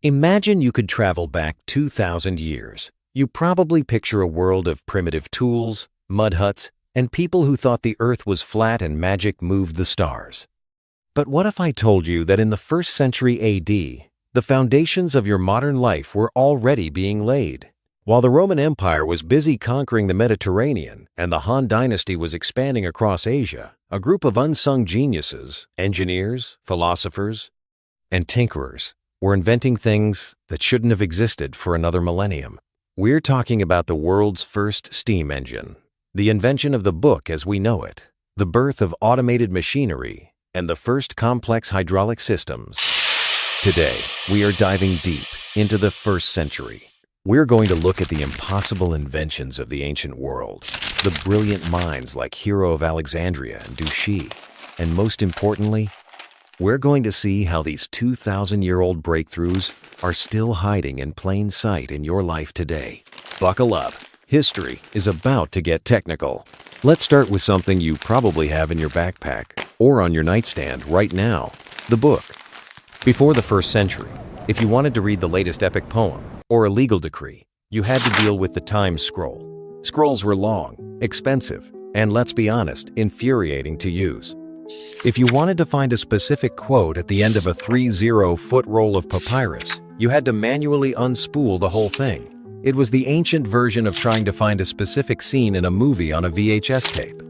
Imagine you could travel back 2,000 years. You probably picture a world of primitive tools, mud huts, and people who thought the earth was flat and magic moved the stars. But what if I told you that in the 1st century AD, the foundations of your modern life were already being laid? While the Roman Empire was busy conquering the Mediterranean and the Han Dynasty was expanding across Asia, a group of unsung geniuses, engineers, philosophers, and tinkerers, were inventing things that shouldn't have existed for another millennium. We're talking about the world's first steam engine, the invention of the book as we know it, the birth of automated machinery, and the first complex hydraulic systems. Today, we are diving deep into the 1st century. We're going to look at the impossible inventions of the ancient world, the brilliant minds like Hero of Alexandria and Duchy, and most importantly, we're going to see how these 2,000-year-old breakthroughs are still hiding in plain sight in your life today. Buckle up. History is about to get technical. Let's start with something you probably have in your backpack or on your nightstand right now, the book. Before the 1st century, if you wanted to read the latest epic poem or a legal decree, you had to deal with the time scroll. Scrolls were long, expensive, and let's be honest, infuriating to use. If you wanted to find a specific quote at the end of a 30-foot roll of papyrus, you had to manually unspool the whole thing. It was the ancient version of trying to find a specific scene in a movie on a VHS tape.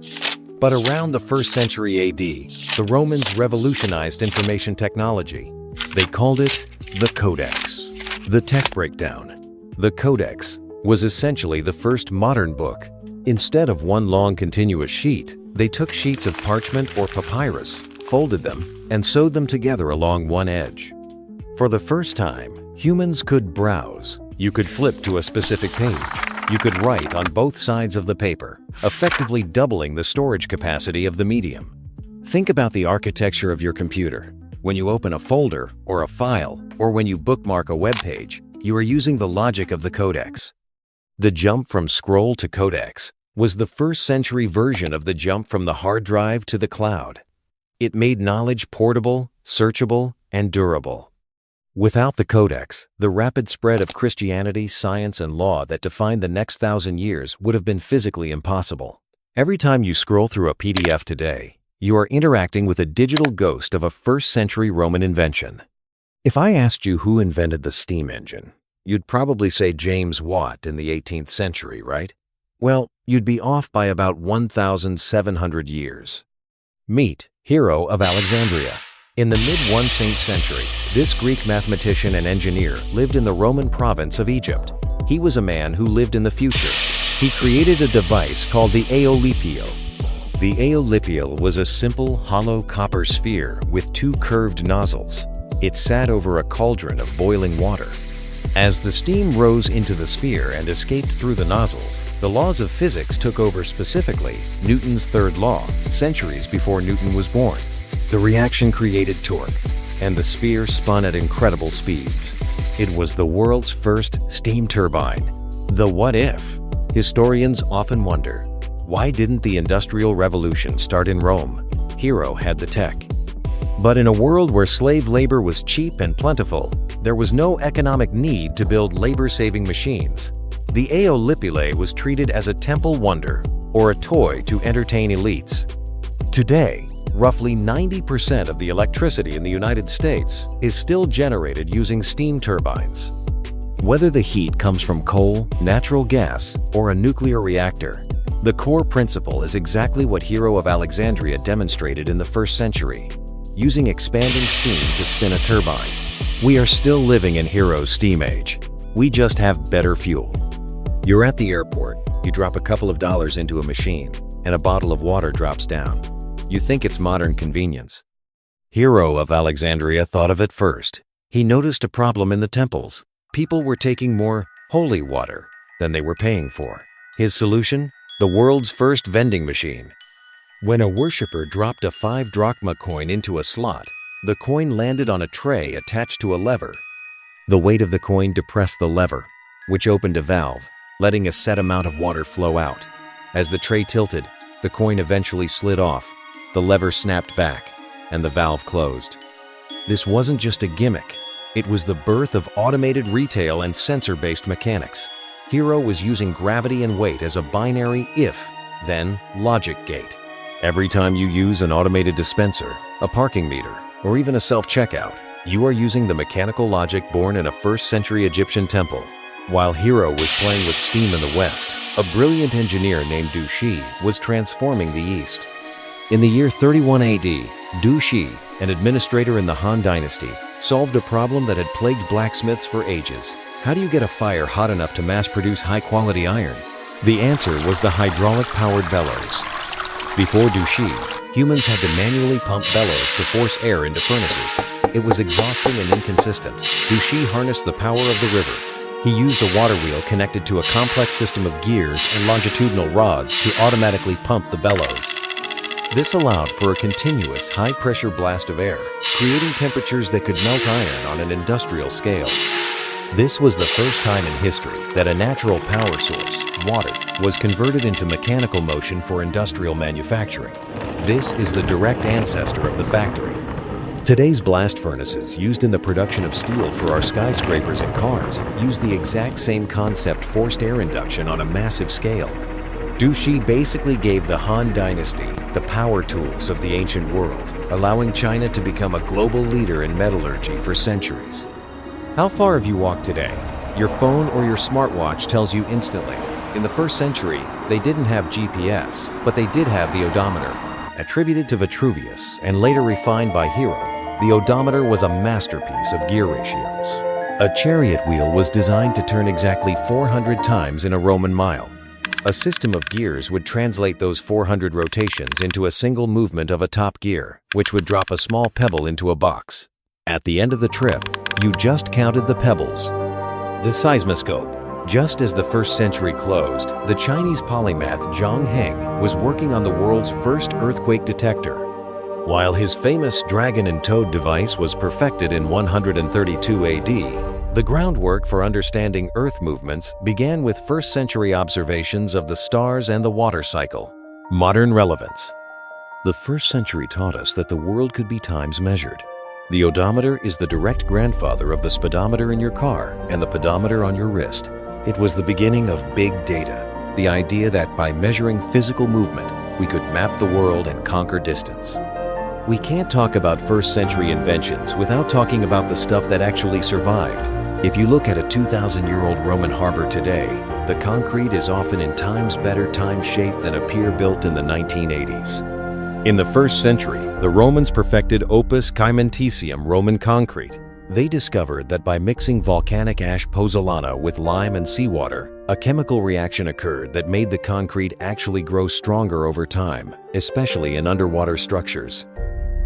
But around the 1st century AD, the Romans revolutionized information technology. They called it the Codex. The tech breakdown. The Codex was essentially the first modern book. Instead of one long continuous sheet, they took sheets of parchment or papyrus, folded them, and sewed them together along one edge. For the first time, humans could browse. You could flip to a specific page. You could write on both sides of the paper, effectively doubling the storage capacity of the medium. Think about the architecture of your computer. When you open a folder or a file, or when you bookmark a web page, you are using the logic of the Codex. The jump from scroll to Codex was the 1st century version of the jump from the hard drive to the cloud. It made knowledge portable, searchable, and durable. Without the Codex, the rapid spread of Christianity, science, and law that defined the next 1,000 years would have been physically impossible. Every time you scroll through a PDF today, you are interacting with a digital ghost of a 1st century Roman invention. If I asked you who invented the steam engine, you'd probably say James Watt in the 18th century, right? Well, you'd be off by about 1,700 years. Meet Hero of Alexandria. In the mid-16th century, this Greek mathematician and engineer lived in the Roman province of Egypt. He was a man who lived in the future. He created a device called the Aeolipile. The Aeolipile was a simple, hollow copper sphere with 2 curved nozzles. It sat over a cauldron of boiling water. As the steam rose into the sphere and escaped through the nozzles, the laws of physics took over, specifically Newton's 3rd law, centuries before Newton was born. The reaction created torque, and the sphere spun at incredible speeds. It was the world's first steam turbine. The what if? Historians often wonder, why didn't the Industrial Revolution start in Rome? Hero had the tech. But in a world where slave labor was cheap and plentiful, there was no economic need to build labor-saving machines. The Aeolipile was treated as a temple wonder or a toy to entertain elites. Today, roughly 90% of the electricity in the United States is still generated using steam turbines. Whether the heat comes from coal, natural gas, or a nuclear reactor, the core principle is exactly what Hero of Alexandria demonstrated in the 1st century, using expanding steam to spin a turbine. We are still living in Hero's steam age. We just have better fuel. You're at the airport, you drop a couple of dollars into a machine, and a bottle of water drops down. You think it's modern convenience. Hero of Alexandria thought of it first. He noticed a problem in the temples. People were taking more holy water than they were paying for. His solution? The world's first vending machine. When a worshiper dropped a 5 drachma coin into a slot, the coin landed on a tray attached to a lever. The weight of the coin depressed the lever, which opened a valve, letting a set amount of water flow out. As the tray tilted, the coin eventually slid off, the lever snapped back, and the valve closed. This wasn't just a gimmick. It was the birth of automated retail and sensor-based mechanics. Hero was using gravity and weight as a binary if, then logic gate. Every time you use an automated dispenser, a parking meter, or even a self-checkout, you are using the mechanical logic born in a 1st century Egyptian temple. While Hero was playing with steam in the West, a brilliant engineer named Du Shi was transforming the East. In the year 31 AD, Du Shi, an administrator in the Han Dynasty, solved a problem that had plagued blacksmiths for ages. How do you get a fire hot enough to mass-produce high-quality iron? The answer was the hydraulic-powered bellows. Before Du Shi, humans had to manually pump bellows to force air into furnaces. It was exhausting and inconsistent. Du Shi harnessed the power of the river. He used a water wheel connected to a complex system of gears and longitudinal rods to automatically pump the bellows. This allowed for a continuous high-pressure blast of air, creating temperatures that could melt iron on an industrial scale. This was the first time in history that a natural power source, water, was converted into mechanical motion for industrial manufacturing. This is the direct ancestor of the factory. Today's blast furnaces used in the production of steel for our skyscrapers and cars use the exact same concept forced air induction on a massive scale. Du Shi basically gave the Han Dynasty the power tools of the ancient world, allowing China to become a global leader in metallurgy for centuries. How far have you walked today? Your phone or your smartwatch tells you instantly. In the 1st century, they didn't have GPS, but they did have the odometer. Attributed to Vitruvius and later refined by Hero, the odometer was a masterpiece of gear ratios. A chariot wheel was designed to turn exactly 400 times in a Roman mile. A system of gears would translate those 400 rotations into a single movement of a top gear, which would drop a small pebble into a box. At the end of the trip, you just counted the pebbles. The seismoscope. Just as the 1st century closed, the Chinese polymath Zhang Heng was working on the world's first earthquake detector. While his famous dragon and toad device was perfected in 132 AD, the groundwork for understanding Earth movements began with 1st century observations of the stars and the water cycle. Modern relevance. The 1st century taught us that the world could be times measured. The odometer is the direct grandfather of the speedometer in your car and the pedometer on your wrist. It was the beginning of big data, the idea that by measuring physical movement, we could map the world and conquer distance. We can't talk about 1st century inventions without talking about the stuff that actually survived. If you look at a 2,000-year-old Roman harbor today, the concrete is often in times better time shape than a pier built in the 1980s. In the 1st century, the Romans perfected Opus Caementicium Roman concrete. They discovered that by mixing volcanic ash pozzolana with lime and seawater, a chemical reaction occurred that made the concrete actually grow stronger over time, especially in underwater structures.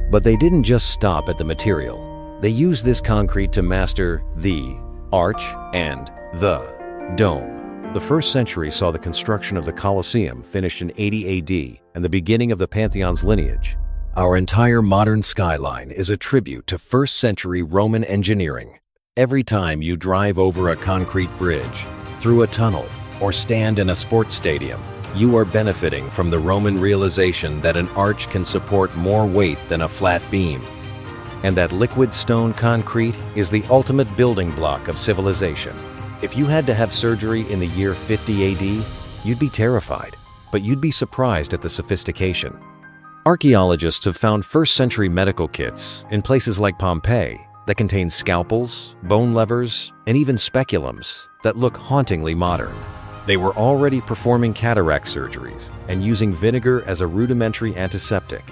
But they didn't just stop at the material. They used this concrete to master the arch and the dome. The 1st century saw the construction of the Colosseum finished in 80 AD and the beginning of the Pantheon's lineage. Our entire modern skyline is a tribute to 1st century Roman engineering. Every time you drive over a concrete bridge, through a tunnel, or stand in a sports stadium, you are benefiting from the Roman realization that an arch can support more weight than a flat beam, and that liquid stone concrete is the ultimate building block of civilization. If you had to have surgery in the year 50 AD, you'd be terrified, but you'd be surprised at the sophistication. Archaeologists have found 1st century medical kits in places like Pompeii that contain scalpels, bone levers, and even speculums that look hauntingly modern. They were already performing cataract surgeries and using vinegar as a rudimentary antiseptic.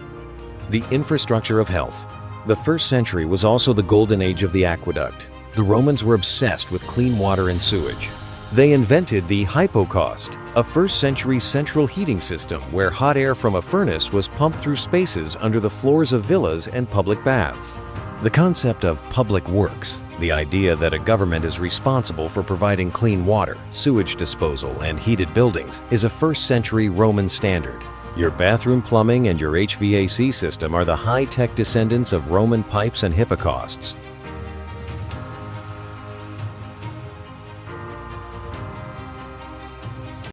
The infrastructure of health. The 1st century was also the golden age of the aqueduct. The Romans were obsessed with clean water and sewage. They invented the hypocaust, a 1st century central heating system where hot air from a furnace was pumped through spaces under the floors of villas and public baths. The concept of public works, the idea that a government is responsible for providing clean water, sewage disposal, and heated buildings, is a 1st century Roman standard. Your bathroom plumbing and your HVAC system are the high-tech descendants of Roman pipes and hypocausts.